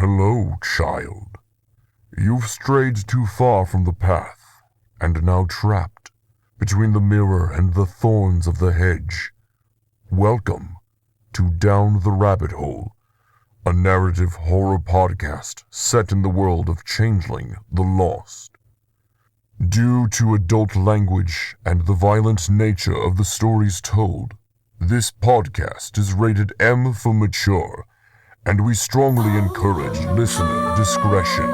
Hello, child. You've strayed too far from the path, and now trapped between the mirror and the thorns of the hedge. Welcome to Down the Rabbit Hole, a narrative horror podcast set in the world of Changeling the Lost. Due to adult language and the violent nature of the stories told, this podcast is rated M for mature, and we strongly encourage listener discretion.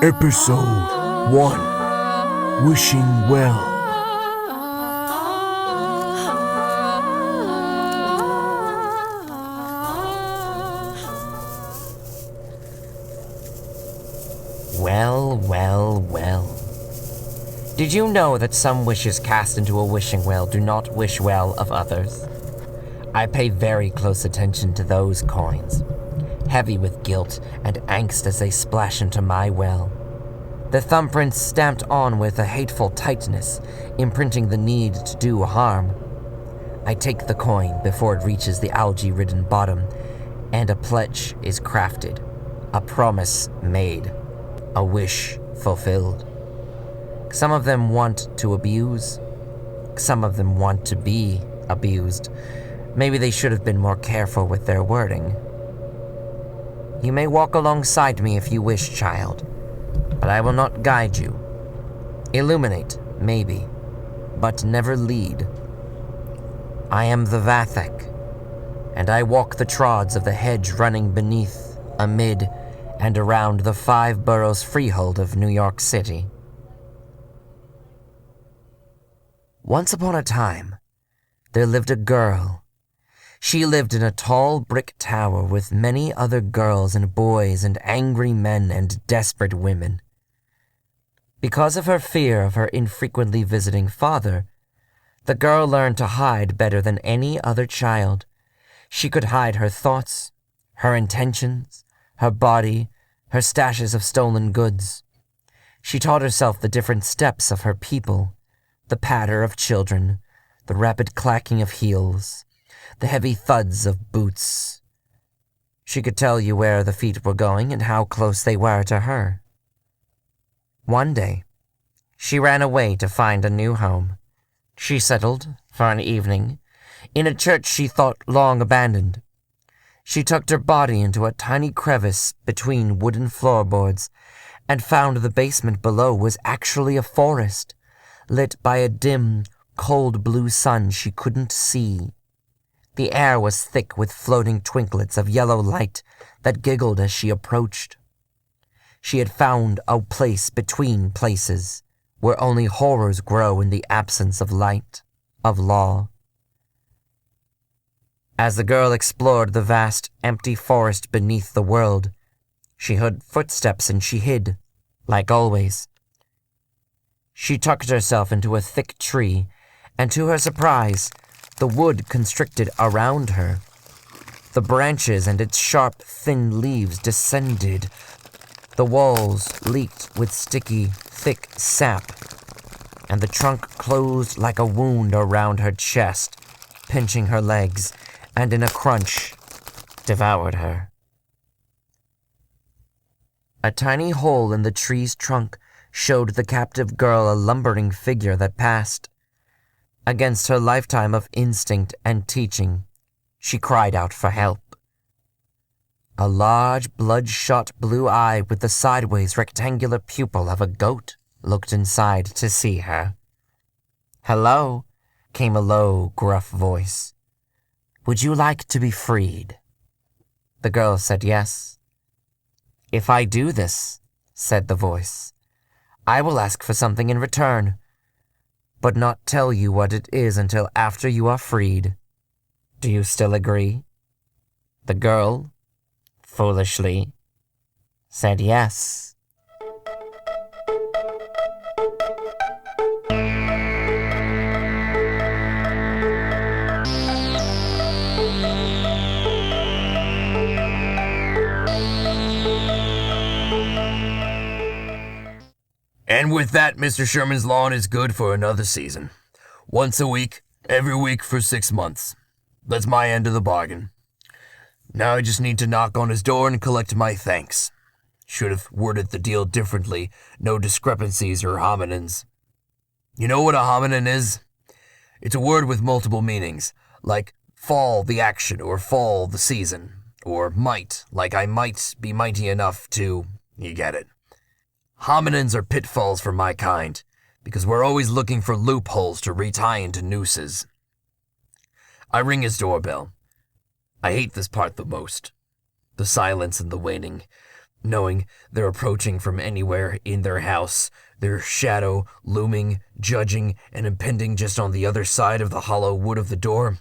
Episode 1, Wishing Well. Well. Did you know that some wishes cast into a wishing well do not wish well of others? I pay very close attention to those coins, heavy with guilt and angst as they splash into my well. The thumbprints stamped on with a hateful tightness, imprinting the need to do harm. I take the coin before it reaches the algae-ridden bottom, and a pledge is crafted, a promise made, a wish fulfilled. Some of them want to abuse. Some of them want to be abused. Maybe they should have been more careful with their wording. You may walk alongside me if you wish, child, but I will not guide you. Illuminate, maybe, but never lead. I am the Vathek, and I walk the trods of the hedge running beneath, amid, and around the 5 boroughs freehold of New York City. Once upon a time, there lived a girl. She lived in a tall brick tower with many other girls and boys and angry men and desperate women. Because of her fear of her infrequently visiting father, the girl learned to hide better than any other child. She could hide her thoughts, her intentions, her body, her stashes of stolen goods. She taught herself the different steps of her people, the patter of children, the rapid clacking of heels, the heavy thuds of boots. She could tell you where the feet were going and how close they were to her. One day, she ran away to find a new home. She settled, for an evening, in a church she thought long abandoned. She tucked her body into a tiny crevice between wooden floorboards and found the basement below was actually a forest, lit by a dim, cold blue sun she couldn't see. The air was thick with floating twinklets of yellow light that giggled as she approached. She had found a place between places, where only horrors grow in the absence of light, of law. As the girl explored the vast, empty forest beneath the world, she heard footsteps and she hid, like always. She tucked herself into a thick tree, and to her surprise, the wood constricted around her. The branches and its sharp, thin leaves descended. The walls leaked with sticky, thick sap, and the trunk closed like a wound around her chest, pinching her legs, and in a crunch, devoured her. A tiny hole in the tree's trunk showed the captive girl a lumbering figure that passed. Against her lifetime of instinct and teaching, she cried out for help. A large, bloodshot blue eye with the sideways rectangular pupil of a goat looked inside to see her. "Hello," came a low, gruff voice. "Would you like to be freed?" The girl said yes. "If I do this," said the voice, "I will ask for something in return, but not tell you what it is until after you are freed. Do you still agree?" The girl, foolishly, said yes. And with that, Mr. Sherman's lawn is good for another season. Once a week, Every week for 6 months. That's my end of the bargain. Now I just need to knock on his door and collect my thanks. Should have worded the deal differently. No discrepancies or hominins. You know what a hominin is? It's a word with multiple meanings, like fall the action or fall the season, or might, like I might be mighty enough to, you get it. Hominins are pitfalls for my kind, because we're always looking for loopholes to retie into nooses. I ring his doorbell. I hate this part the most. The silence and the waiting, knowing they're approaching from anywhere in their house, their shadow looming, judging, and impending just on the other side of the hollow wood of the door.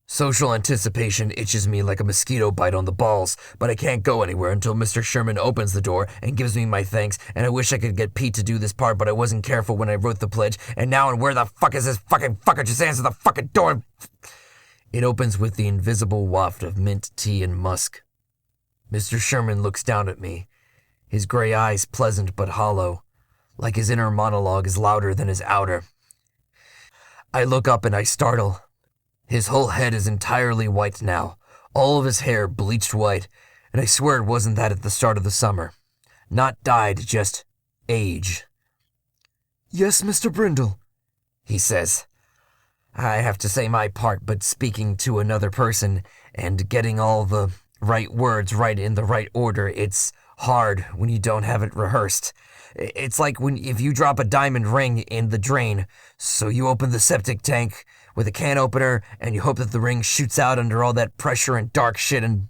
Social anticipation itches me like a mosquito bite on the balls, but I can't go anywhere until Mr. Sherman opens the door and gives me my thanks, and I wish I could get Pete to do this part, but I wasn't careful when I wrote the pledge, and now and where the fuck is this fucking fucker? Just answer the fucking door! It opens with the invisible waft of mint tea and musk. Mr. Sherman looks down at me, his gray eyes pleasant but hollow, like his inner monologue is louder than his outer. I look up and I startle. His whole head is entirely white now, all of his hair bleached white, and I swear it wasn't that at the start of the summer. Not dyed, just age. "Yes, Mr. Brindle," he says. I have to say my part, but speaking to another person and getting all the right words right in the right order, it's hard when you don't have it rehearsed. It's like if you drop a diamond ring in the drain, so you open the septic tank with a can opener and you hope that the ring shoots out under all that pressure and dark shit and...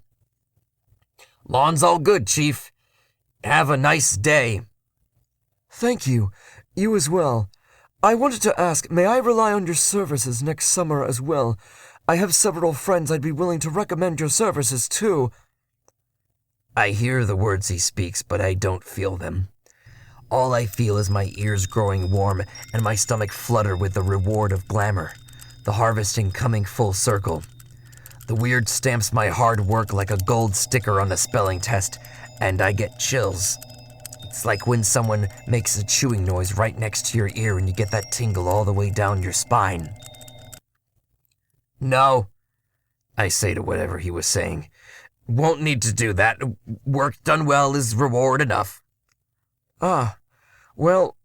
Lawn's all good, Chief. Have a nice day. "Thank you. You as well. I wanted to ask, may I rely on your services next summer as well? I have several friends I'd be willing to recommend your services to." I hear the words he speaks, but I don't feel them. All I feel is my ears growing warm and my stomach flutter with the reward of glamour, the harvesting coming full circle. The weird stamps my hard work like a gold sticker on a spelling test, and I get chills. It's like when someone makes a chewing noise right next to your ear and you get that tingle all the way down your spine. "No," I say to whatever he was saying. "Won't need to do that. Work done well is reward enough." "Ah, well,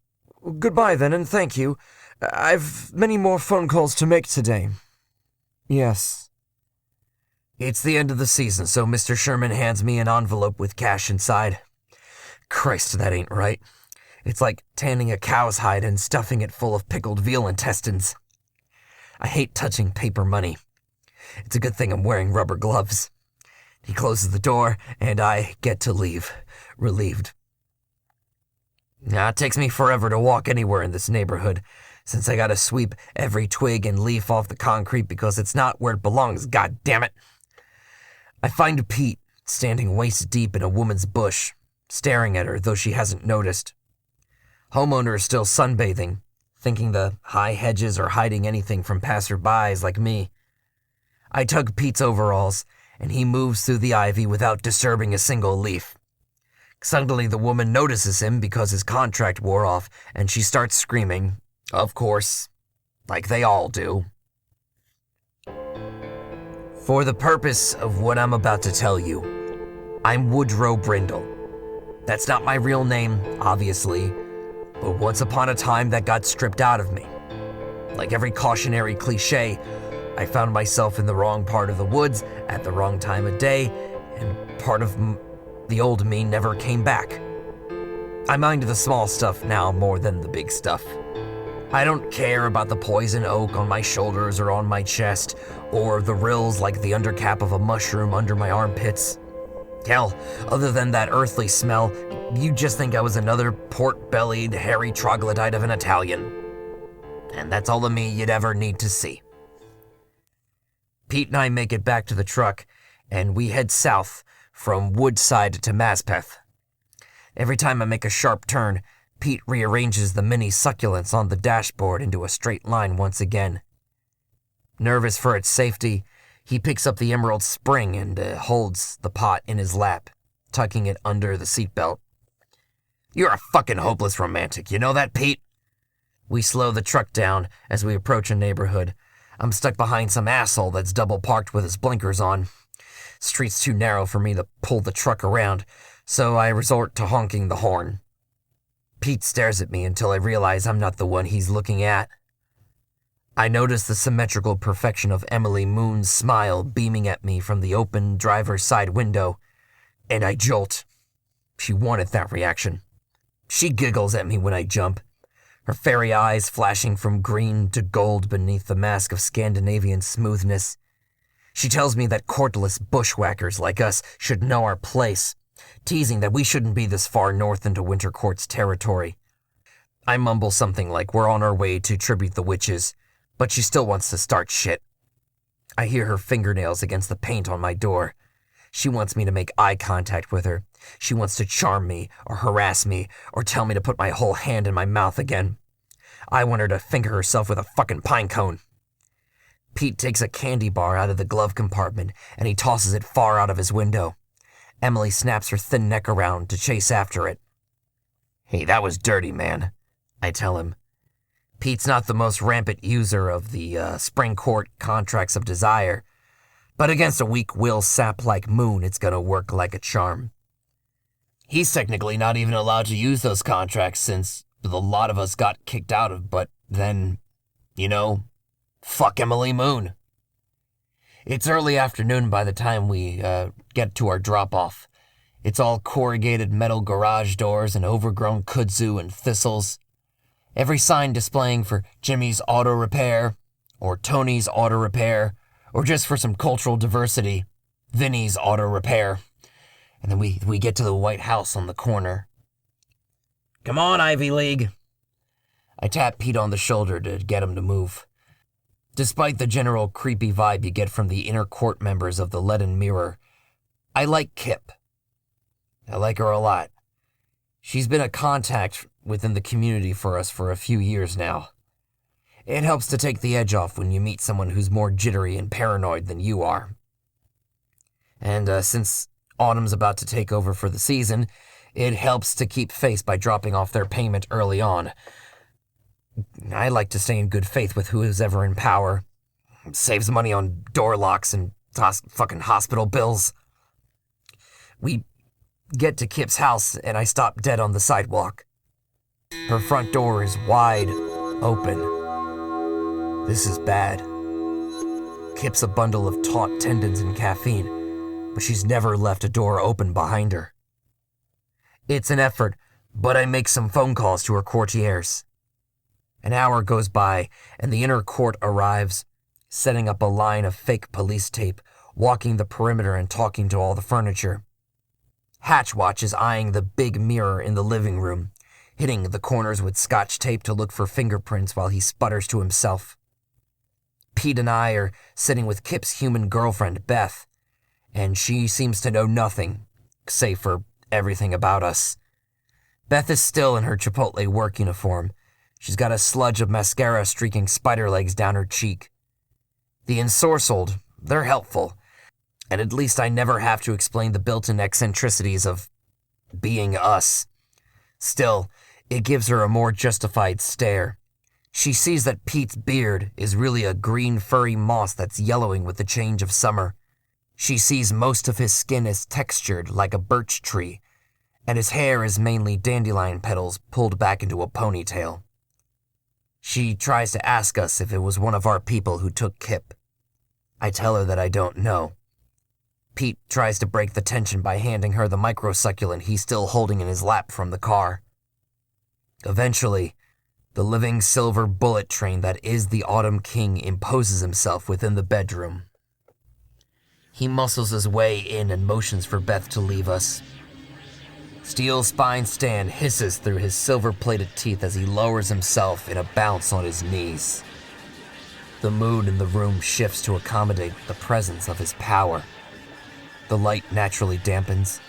goodbye then, and thank you. I've many more phone calls to make today." "Yes." It's the end of the season, so Mr. Sherman hands me an envelope with cash inside. Christ, that ain't right. It's like tanning a cow's hide and stuffing it full of pickled veal intestines. I hate touching paper money. It's a good thing I'm wearing rubber gloves. He closes the door, and I get to leave, relieved. Now, it takes me forever to walk anywhere in this neighborhood, since I gotta sweep every twig and leaf off the concrete because it's not where it belongs, goddammit. I find Pete standing waist deep in a woman's bush, staring at her, though she hasn't noticed. Homeowner is still sunbathing, thinking the high hedges are hiding anything from passerbys like me. I tug Pete's overalls, and he moves through the ivy without disturbing a single leaf. Suddenly the woman notices him because his contract wore off, and she starts screaming, of course, like they all do. For the purpose of what I'm about to tell you, I'm Woodrow Brindle. That's not my real name, obviously, but once upon a time that got stripped out of me. Like every cautionary cliche, I found myself in the wrong part of the woods at the wrong time of day, and part of the old me never came back. I mind the small stuff now more than the big stuff. I don't care about the poison oak on my shoulders or on my chest, or the rills like the undercap of a mushroom under my armpits. Hell, other than that earthly smell, you'd just think I was another port-bellied, hairy troglodyte of an Italian. And that's all the me you'd ever need to see. Pete and I make it back to the truck, and we head south from Woodside to Maspeth. Every time I make a sharp turn, Pete rearranges the mini succulents on the dashboard into a straight line once again. Nervous for its safety, he picks up the emerald spring and holds the pot in his lap, tucking it under the seatbelt. You're a fucking hopeless romantic, you know that, Pete? We slow the truck down as we approach a neighborhood, I'm stuck behind some asshole that's double parked with his blinkers on. Street's too narrow for me to pull the truck around, so I resort to honking the horn. Pete stares at me until I realize I'm not the one he's looking at. I notice the symmetrical perfection of Emily Moon's smile beaming at me from the open driver's side window, and I jolt. She wanted that reaction. She giggles at me when I jump, her fairy eyes flashing from green to gold beneath the mask of Scandinavian smoothness. She tells me that courtless bushwhackers like us should know our place, teasing that we shouldn't be this far north into Wintercourt's territory. I mumble something like we're on our way to tribute the witches, but she still wants to start shit. I hear her fingernails against the paint on my door. She wants me to make eye contact with her. She wants to charm me, or harass me, or tell me to put my whole hand in my mouth again. I want her to finger herself with a fucking pine cone. Pete takes a candy bar out of the glove compartment, and he tosses it far out of his window. Emily snaps her thin neck around to chase after it. "Hey, that was dirty, man," I tell him. Pete's not the most rampant user of the Spring Court Contracts of Desire, but against a weak-willed sap like Moon, it's gonna work like a charm. He's technically not even allowed to use those contracts since the lot of us got kicked out of, but then, fuck Emily Moon. It's early afternoon by the time we get to our drop-off. It's all corrugated metal garage doors and overgrown kudzu and thistles. Every sign displaying for Jimmy's Auto Repair, or Tony's Auto Repair, or just for some cultural diversity, Vinny's Auto Repair. And then we get to the White House on the corner. "Come on, Ivy League." I tap Pete on the shoulder to get him to move. Despite the general creepy vibe you get from the inner court members of the Leaden Mirror, I like Kip. I like her a lot. She's been a contact within the community for us for a few years now. It helps to take the edge off when you meet someone who's more jittery and paranoid than you are. And since Autumn's about to take over for the season, it helps to keep face by dropping off their payment early on. I like to stay in good faith with who is ever in power. It saves money on door locks and fucking hospital bills. We get to Kip's house and I stop dead on the sidewalk. Her front door is wide open. This is bad. Kip's a bundle of taut tendons and caffeine, but she's never left a door open behind her. It's an effort, but I make some phone calls to her courtiers. An hour goes by, and the inner court arrives, setting up a line of fake police tape, walking the perimeter and talking to all the furniture. Hatchwatch is eyeing the big mirror in the living room, hitting the corners with scotch tape to look for fingerprints while he sputters to himself. Pete and I are sitting with Kip's human girlfriend, Beth, and she seems to know nothing, save for everything about us. Beth is still in her Chipotle work uniform. She's got a sludge of mascara streaking spider legs down her cheek. The ensorcelled, they're helpful, and at least I never have to explain the built-in eccentricities of being us. Still, it gives her a more justified stare. She sees that Pete's beard is really a green furry moss that's yellowing with the change of summer. She sees most of his skin is textured like a birch tree, and his hair is mainly dandelion petals pulled back into a ponytail. She tries to ask us if it was one of our people who took Kip. I tell her that I don't know. Pete tries to break the tension by handing her the microsucculent he's still holding in his lap from the car. Eventually, the living silver bullet train that is the Autumn King imposes himself within the bedroom. He muscles his way in and motions for Beth to leave us. Steel spine Stan hisses through his silver-plated teeth as he lowers himself in a bounce on his knees. The mood in the room shifts to accommodate the presence of his power. The light naturally dampens,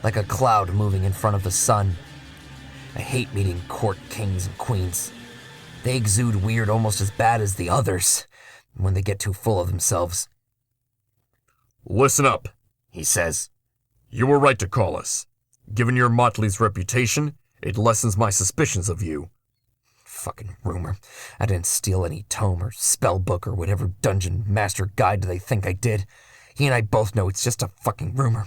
like a cloud moving in front of the sun. I hate meeting court kings and queens. They exude weird almost as bad as the others when they get too full of themselves. "Listen up," he says. "You were right to call us. Given your motley's reputation, it lessens my suspicions of you." Fucking rumor. I didn't steal any tome or spell book or whatever dungeon master guide they think I did. He and I both know it's just a fucking rumor.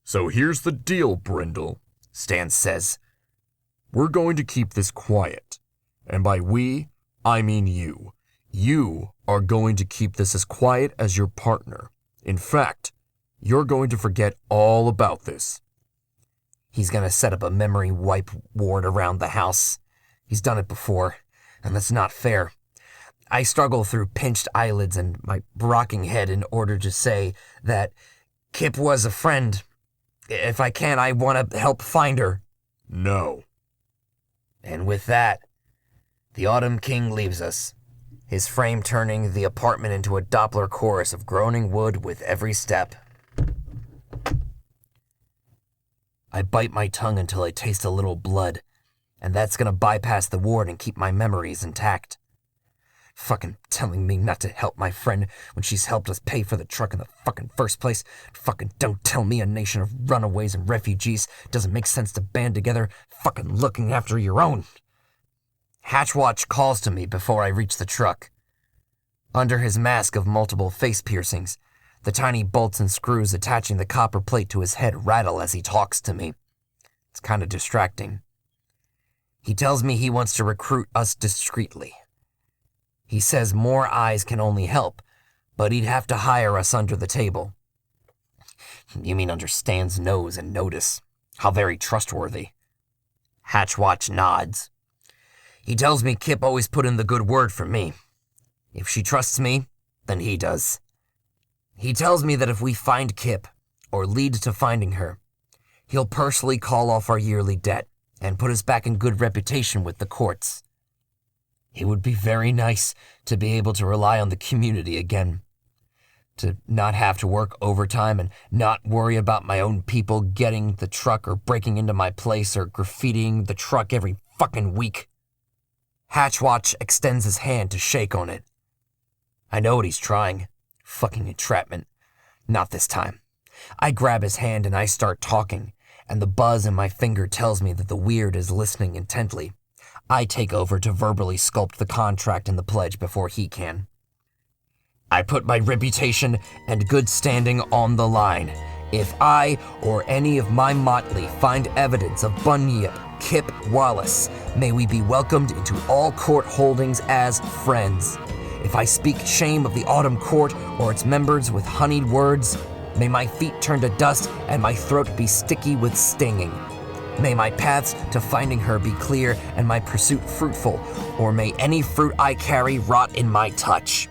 So here's the deal, Brindle, Stan says. We're going to keep this quiet. And by we, I mean you. You are going to keep this as quiet as your partner. In fact, you're going to forget all about this. He's gonna set up a memory wipe ward around the house. He's done it before, and that's not fair. I struggle through pinched eyelids and my rocking head in order to say that Kip was a friend. If I can, I want to help find her. No. And with that, the Autumn King leaves us, his frame turning the apartment into a Doppler chorus of groaning wood with every step. I bite my tongue until I taste a little blood, and that's gonna bypass the ward and keep my memories intact. Fucking telling me not to help my friend when she's helped us pay for the truck in the fucking first place. Fucking don't tell me a nation of runaways and refugees doesn't make sense to band together fucking looking after your own. Hatchwatch calls to me before I reach the truck. Under his mask of multiple face piercings, the tiny bolts and screws attaching the copper plate to his head rattle as he talks to me. It's kind of distracting. He tells me he wants to recruit us discreetly. He says more eyes can only help, but he'd have to hire us under the table. You mean under Stan's nose and notice? How very trustworthy. Hatchwatch nods. He tells me Kip always put in the good word for me. If she trusts me, then he does. He tells me that if we find Kip, or lead to finding her, he'll personally call off our yearly debt and put us back in good reputation with the courts. It would be very nice to be able to rely on the community again. To not have to work overtime and not worry about my own people getting the truck or breaking into my place or graffitiing the truck every fucking week. Hatchwatch extends his hand to shake on it. I know what he's trying. Fucking entrapment. Not this time. I grab his hand and I start talking, and the buzz in my finger tells me that the weird is listening intently. I take over to verbally sculpt the contract and the pledge before he can. I put my reputation and good standing on the line. If I or any of my motley find evidence of Bunyip Kip Wallace, may we be welcomed into all court holdings as friends. If I speak shame of the Autumn Court or its members with honeyed words, may my feet turn to dust and my throat be sticky with stinging. May my paths to finding her be clear and my pursuit fruitful, or may any fruit I carry rot in my touch.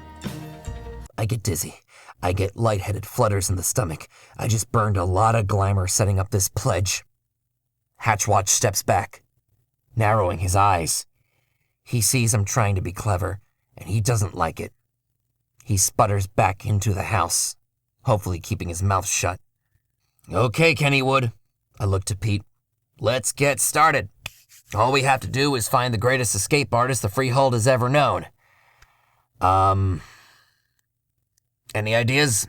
I get dizzy. I get lightheaded flutters in the stomach. I just burned a lot of glamour setting up this pledge. Hatchwatch steps back, narrowing his eyes. He sees I'm trying to be clever, and he doesn't like it. He sputters back into the house, hopefully keeping his mouth shut. Okay, Kennywood. I look to Pete. Let's get started. All we have to do is find the greatest escape artist the Freehold has ever known. Any ideas?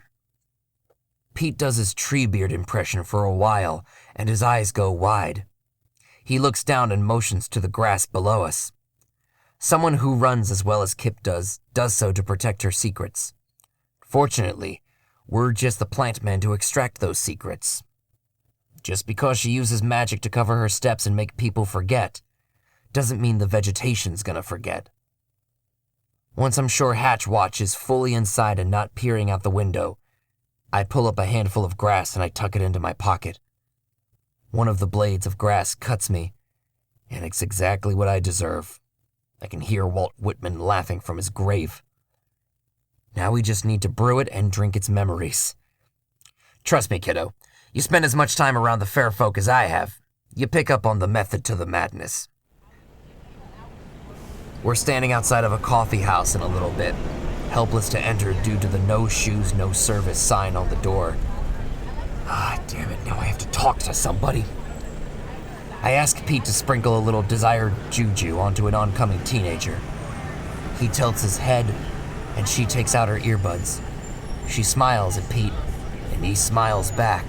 Pete does his Treebeard impression for a while, and his eyes go wide. He looks down and motions to the grass below us. Someone who runs as well as Kip does so to protect her secrets. Fortunately, we're just the plant men to extract those secrets. Just because she uses magic to cover her steps and make people forget, doesn't mean the vegetation's gonna forget. Once I'm sure Hatchwatch is fully inside and not peering out the window, I pull up a handful of grass and I tuck it into my pocket. One of the blades of grass cuts me, and it's exactly what I deserve. I can hear Walt Whitman laughing from his grave. Now we just need to brew it and drink its memories. Trust me, kiddo. You spend as much time around the fair folk as I have. You pick up on the method to the madness. We're standing outside of a coffee house in a little bit, helpless to enter due to the no shoes, no service sign on the door. Damn it, now I have to talk to somebody. I ask Pete to sprinkle a little desired juju onto an oncoming teenager. He tilts his head, and she takes out her earbuds. She smiles at Pete, and he smiles back.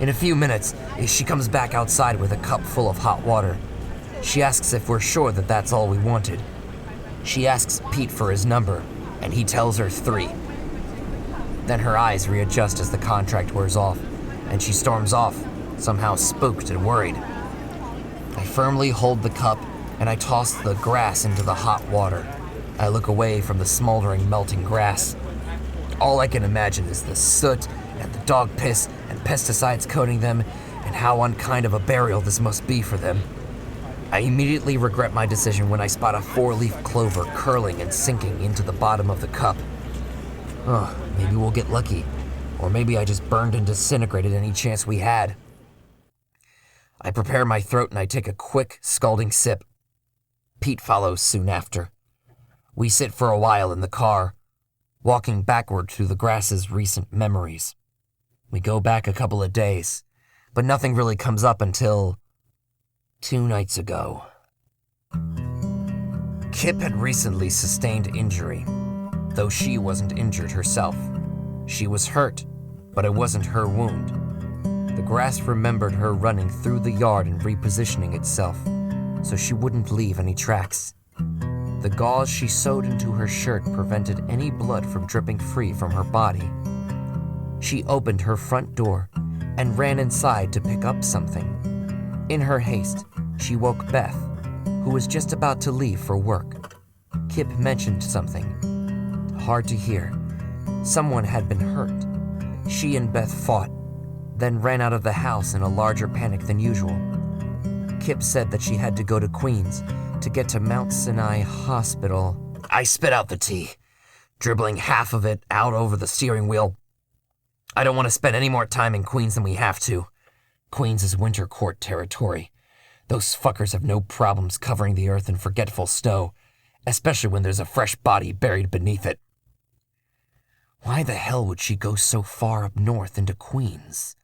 In a few minutes, she comes back outside with a cup full of hot water. She asks if we're sure that that's all we wanted. She asks Pete for his number, and he tells her 3. Then her eyes readjust as the contract wears off, and she storms off, somehow spooked and worried. I firmly hold the cup, and I toss the grass into the hot water. I look away from the smoldering, melting grass. All I can imagine is the soot and the dog piss and pesticides coating them, and how unkind of a burial this must be for them. I immediately regret my decision when I spot a 4-leaf clover curling and sinking into the bottom of the cup. Maybe we'll get lucky, or maybe I just burned and disintegrated any chance we had. I prepare my throat and I take a quick, scalding sip. Pete follows soon after. We sit for a while in the car, walking backward through the grass's recent memories. We go back a couple of days, but nothing really comes up until 2 nights ago. Kip had recently sustained injury, though she wasn't injured herself. She was hurt, but it wasn't her wound. The grass remembered her running through the yard and repositioning itself, so she wouldn't leave any tracks. The gauze she sewed into her shirt prevented any blood from dripping free from her body. She opened her front door and ran inside to pick up something. In her haste, she woke Beth, who was just about to leave for work. Kip mentioned something. Hard to hear. Someone had been hurt. She and Beth fought, then ran out of the house in a larger panic than usual. Kip said that she had to go to Queens to get to Mount Sinai Hospital. I spit out the tea, dribbling half of it out over the steering wheel. I don't want to spend any more time in Queens than we have to. Queens is winter court territory. Those fuckers have no problems covering the earth in forgetful snow, especially when there's a fresh body buried beneath it. Why the hell would she go so far up north into Queens?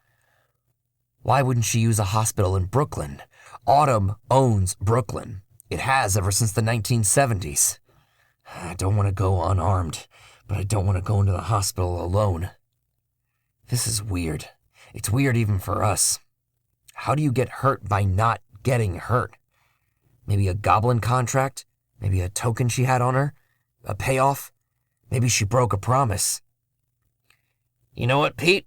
Why wouldn't she use a hospital in Brooklyn? Autumn owns Brooklyn. It has ever since the 1970s. I don't want to go unarmed, but I don't want to go into the hospital alone. This is weird. It's weird even for us. How do you get hurt by not getting hurt? Maybe a goblin contract? Maybe a token she had on her? A payoff? Maybe she broke a promise. You know what, Pete?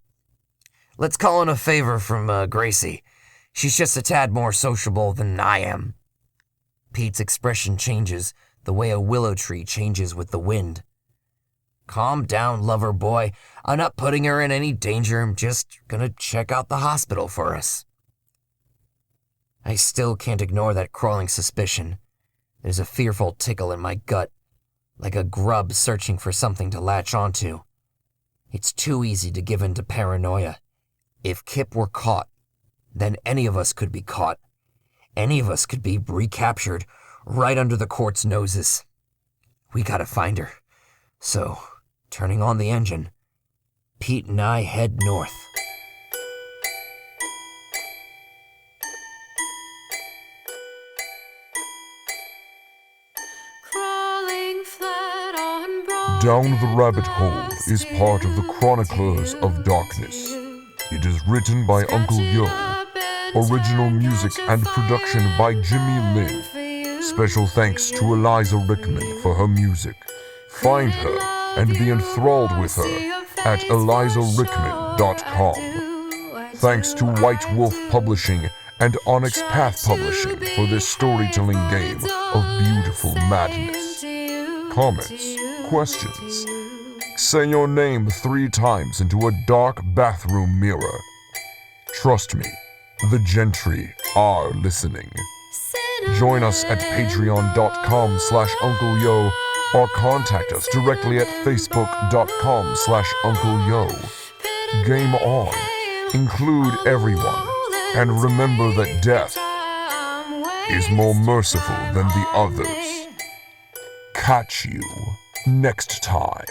Let's call in a favor from Gracie. She's just a tad more sociable than I am. Pete's expression changes the way a willow tree changes with the wind. Calm down, lover boy. I'm not putting her in any danger. I'm just gonna check out the hospital for us. I still can't ignore that crawling suspicion. There's a fearful tickle in my gut, like a grub searching for something to latch onto. It's too easy to give in to paranoia. If Kip were caught, then any of us could be caught. Any of us could be recaptured right under the court's noses. We gotta find her. So, turning on the engine, Pete and I head north. Down the Rabbit Hole is part of the Chroniclers of Darkness. It is written by Uncle Yo. Original music and production by Jimmy Lin. Special thanks to ELIZA RICKMAN for her music. Find her and be enthralled with her at ELIZARickman.com. Thanks to White Wolf Publishing and Onyx Path Publishing for this storytelling game of beautiful madness. Comments? Questions? Say your name 3 times into a dark bathroom mirror. Trust me, the gentry are listening. Join us at patreon.com/UncleYo or contact us directly at facebook.com/UncleYo. Game on. Include everyone. And remember that death is more merciful than the others. Catch you next time.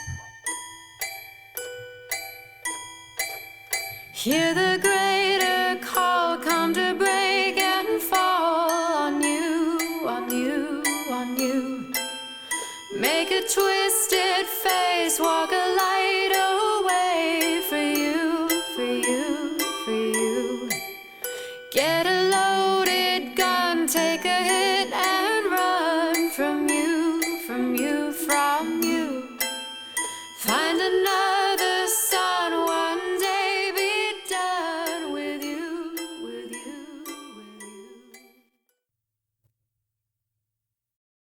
Hear the greater call come to break and fall on you, on you, on you. Make a twisted face, walk a light away for you, for you, for you. Get a loaded gun, take a hit. find another.